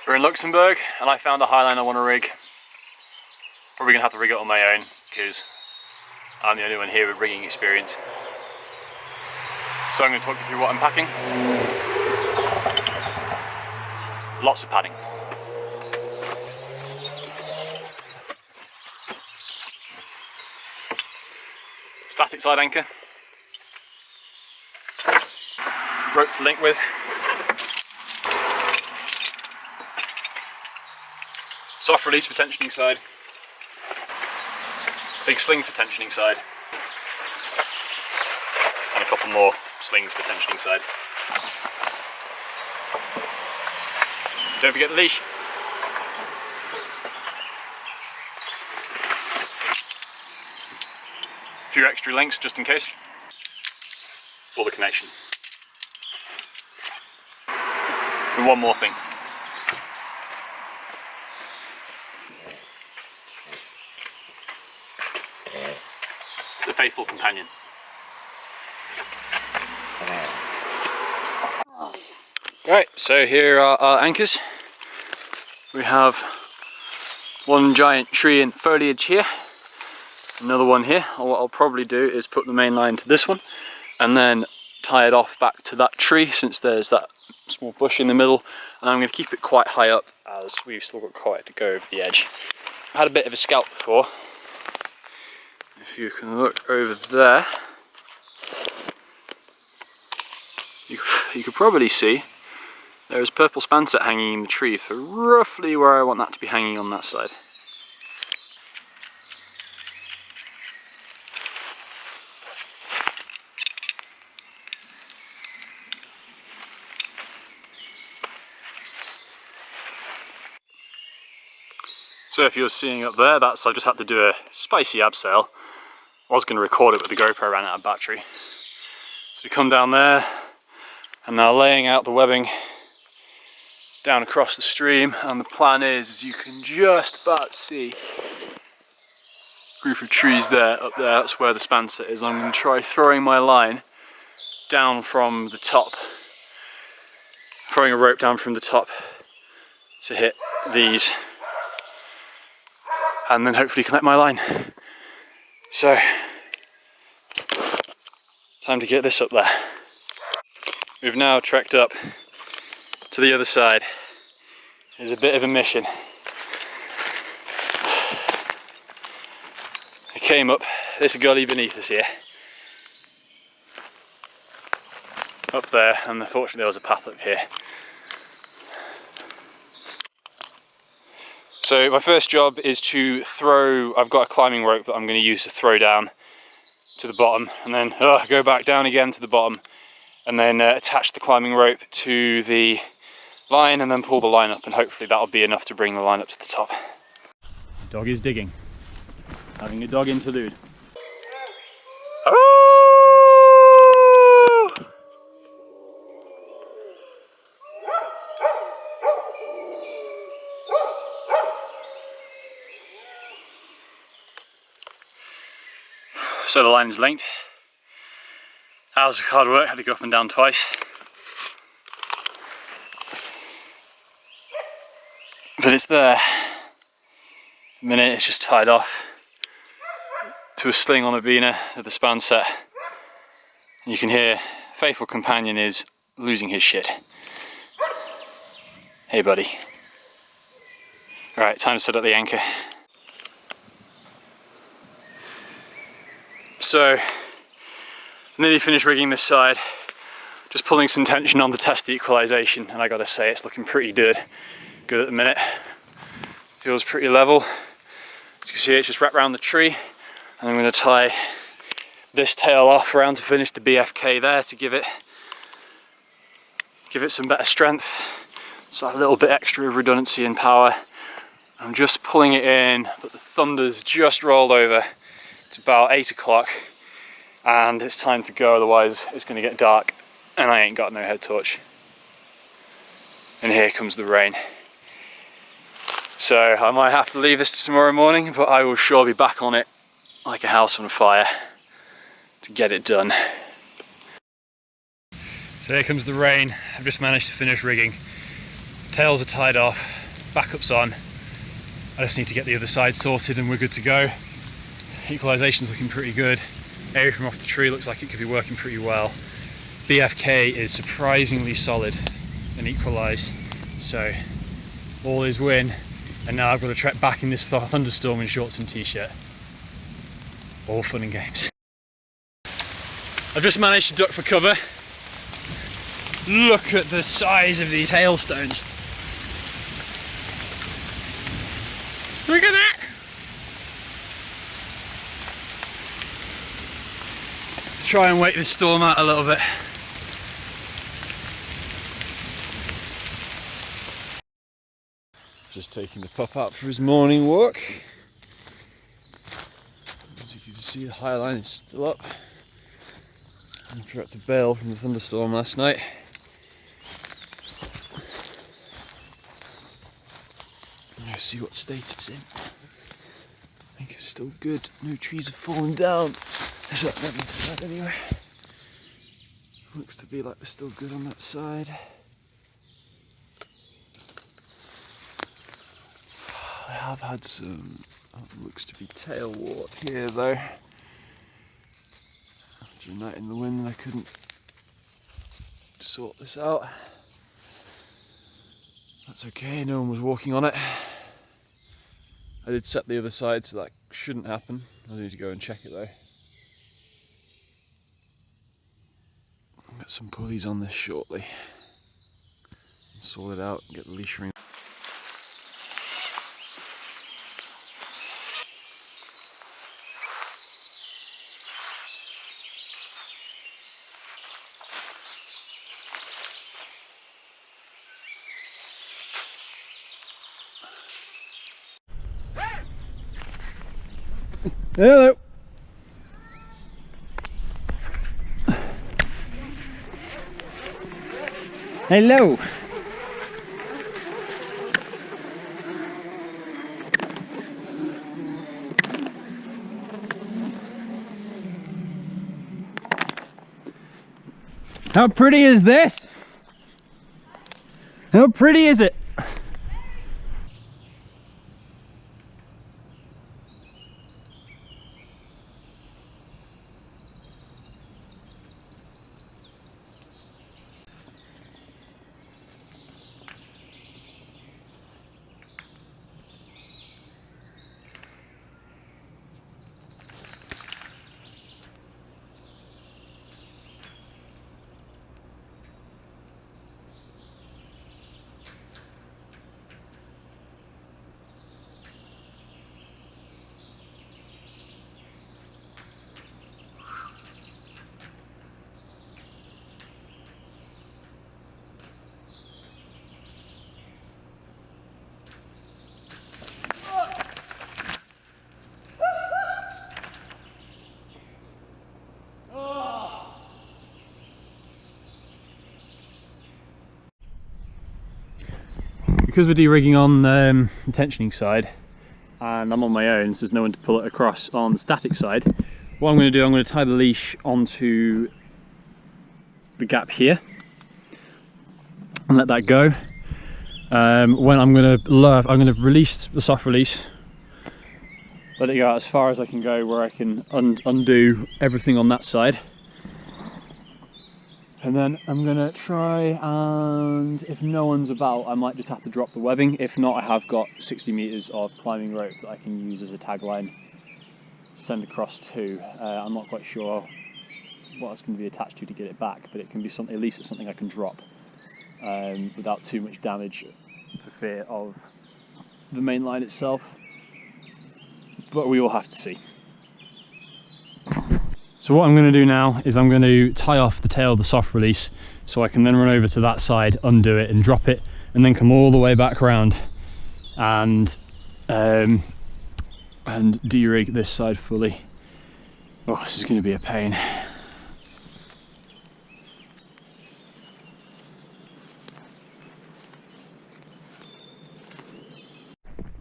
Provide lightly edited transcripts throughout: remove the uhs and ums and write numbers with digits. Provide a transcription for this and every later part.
We're in Luxembourg and I found a highline I want to rig. Probably gonna have to rig it on my own because I'm the only one here with rigging experience. So I'm going to talk you through what I'm packing. Lots of padding. Static side anchor. Rope to link with. Soft release for tensioning side. Big sling for tensioning side. And a couple more slings for tensioning side. Don't forget the leash. A few extra links just in case. For the connection. And one more thing. The faithful companion. Right, so here are our anchors. We have one giant tree and foliage here, another one here. What I'll probably do is put the main line to this one and then tie it off back to that tree since there's that small bush in the middle, and I'm going to keep it quite high up as we've still got quite to go over the edge. I had a bit of a scalp before. If you can look over there, you could probably see there is purple spanset hanging in the tree for roughly where I want that to be hanging on that side. So if you're seeing up there, I've just had to do a spicy abseil. I was going to record it but the GoPro ran out of battery. So you come down there and now laying out the webbing down across the stream, and the plan is you can just about see a group of trees there, up there, that's where the spanset is. I'm going to try throwing my line down from the top, throwing a rope down from the top to hit these, and then hopefully connect my line. So, time to get this up there. We've now trekked up to the other side. It's a bit of a mission. I came up this gully beneath us here, up there, and unfortunately there was a path up here. So my first job is to throw, I've got a climbing rope that I'm going to use to throw down to the bottom, and then go back down again to the bottom, and then attach the climbing rope to the line and then pull the line up, and hopefully that'll be enough to bring the line up to the top. Dog is digging. Having a dog interlude. Oh! So the line is linked. Hours of hard work, had to go up and down twice. But it's there. The minute it's just tied off to a sling on a beaner at the span set. And you can hear faithful companion is losing his shit. Hey buddy. Alright, time to set up the anchor. So, nearly finished rigging this side. Just pulling some tension on to test the equalisation, and I gotta say it's looking pretty good at the minute. Feels pretty level. As you can see, it's just wrapped around the tree, and I'm going to tie this tail off around to finish the BFK there to give it some better strength. So a little bit extra of redundancy and power. I'm just pulling it in, but the thunder's just rolled over. It's about 8 o'clock and it's time to go, otherwise it's going to get dark and I ain't got no head torch. And here comes the rain. So I might have to leave this to tomorrow morning, but I will sure be back on it like a house on fire to get it done. So here comes the rain. I've just managed to finish rigging. Tails are tied off, backup's on. I just need to get the other side sorted and we're good to go. Equalisation's looking pretty good. Area from off the tree looks like it could be working pretty well. BFK is surprisingly solid and equalised, so all is win. And now I've got to trek back in this thunderstorm in shorts and t-shirt. All fun and games. I've just managed to duck for cover. Look at the size of these hailstones. Look at that! Let's try and wait this storm out a little bit. Just taking the pup out for his morning walk. As you can see, the highline is still up. I forgot to bail from the thunderstorm last night. Let's see what state it's in. I think it's still good. No trees have fallen down. There's that side anyway. Looks to be like they're still good on that side. I have had some, looks to be tailwort here though. After a night in the wind I couldn't sort this out. That's okay, no one was walking on it. I did set the other side so that shouldn't happen. I need to go and check it though. I'll get some pulleys on this shortly. Sort it out and get the leash ring. Hello. Hello. How pretty is this? How pretty is it? Because we're de-rigging on the tensioning side and I'm on my own, so there's no one to pull it across on the static side, what I'm going to do, I'm going to tie the leash onto the gap here and let that go. When I'm going to release the soft release, let it go out as far as I can go, where I can undo everything on that side. And then I'm going to try, and if no one's about, I might just have to drop the webbing. If not, I have got 60 meters of climbing rope that I can use as a tagline to send across to. I'm not quite sure what it's going to be attached to get it back, but it can be something, at least it's something I can drop without too much damage for fear of the main line itself. But we will have to see. So what I'm going to do now is I'm going to tie off the tail of the soft release so I can then run over to that side, undo it and drop it, and then come all the way back around and de-rig this side fully. Oh, this is going to be a pain.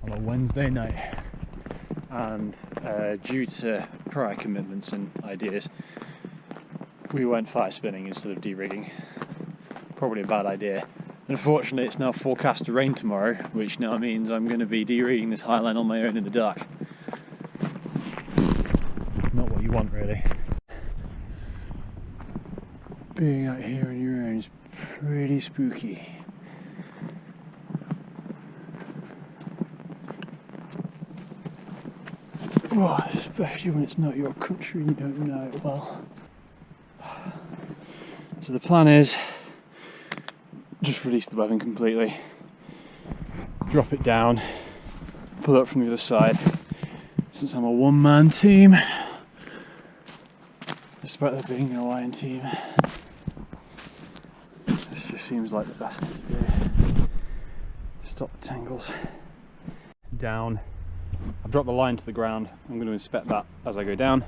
On a Wednesday night. And due to prior commitments and ideas, we went fire spinning instead of de-rigging. Probably a bad idea. Unfortunately, it's now forecast to rain tomorrow, which now means I'm going to be de-rigging this highline on my own in the dark. Not what you want, really. Being out here on your own is pretty spooky. Oh, especially when it's not your country and you don't know it well. So the plan is just release the webbing completely, drop it down, pull it up from the other side. Since I'm a one-man team, despite there being no iron team, this just seems like the best thing to do. Stop the tangles. Down. I've dropped the line to the ground. I'm going to inspect that as I go down.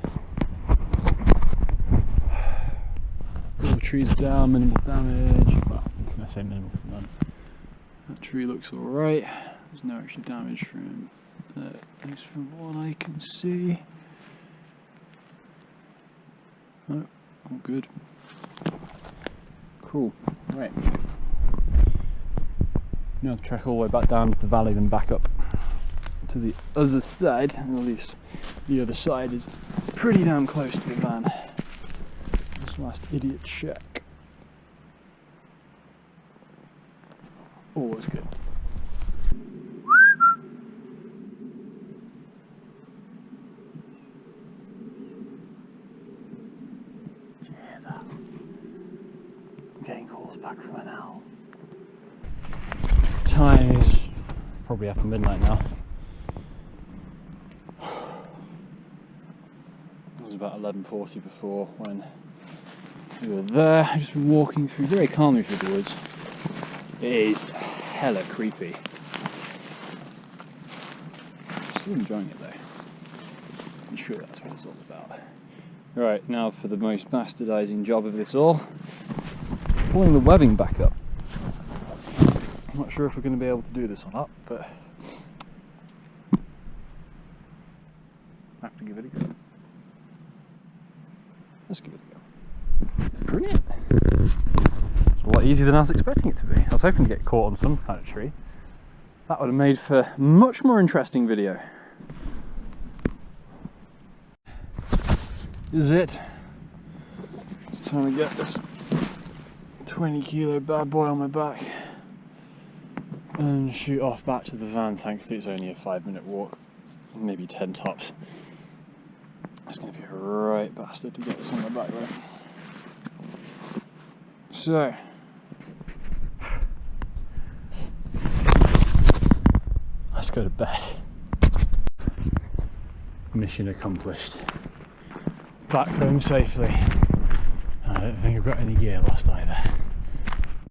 All the trees are down, minimal damage. Well, I say minimal, none. That tree looks alright. There's no actual damage from at least from what I can see. Oh, all good. Cool. Right. Now I have to trek all the way back down to the valley, then back up to the other side, and at least the other side is pretty damn close to the van. This last idiot check. Always good. Did you hear that? I'm getting calls back from an owl. Time is probably after midnight now. It was about 11:40 before when we were there. I've just been walking through very calmly through the woods. It is hella creepy. Still enjoying it though. I'm sure that's what it's all about. Right, now for the most bastardising job of this all. Pulling the webbing back up. I'm not sure if we're going to be able to do this or not, but I have to give it a go. Let's give it a go. Brilliant! It's a lot easier than I was expecting it to be. I was hoping to get caught on some kind of tree. That would have made for a much more interesting video. This is it. It's time to get this 20 kilo bad boy on my back and shoot off back to the van. Thankfully it's only a 5-minute walk, maybe 10 tops. It's going to be a right bastard to get this on my back though. So, let's go to bed. Mission accomplished. Back home safely. I don't think I've got any gear lost either.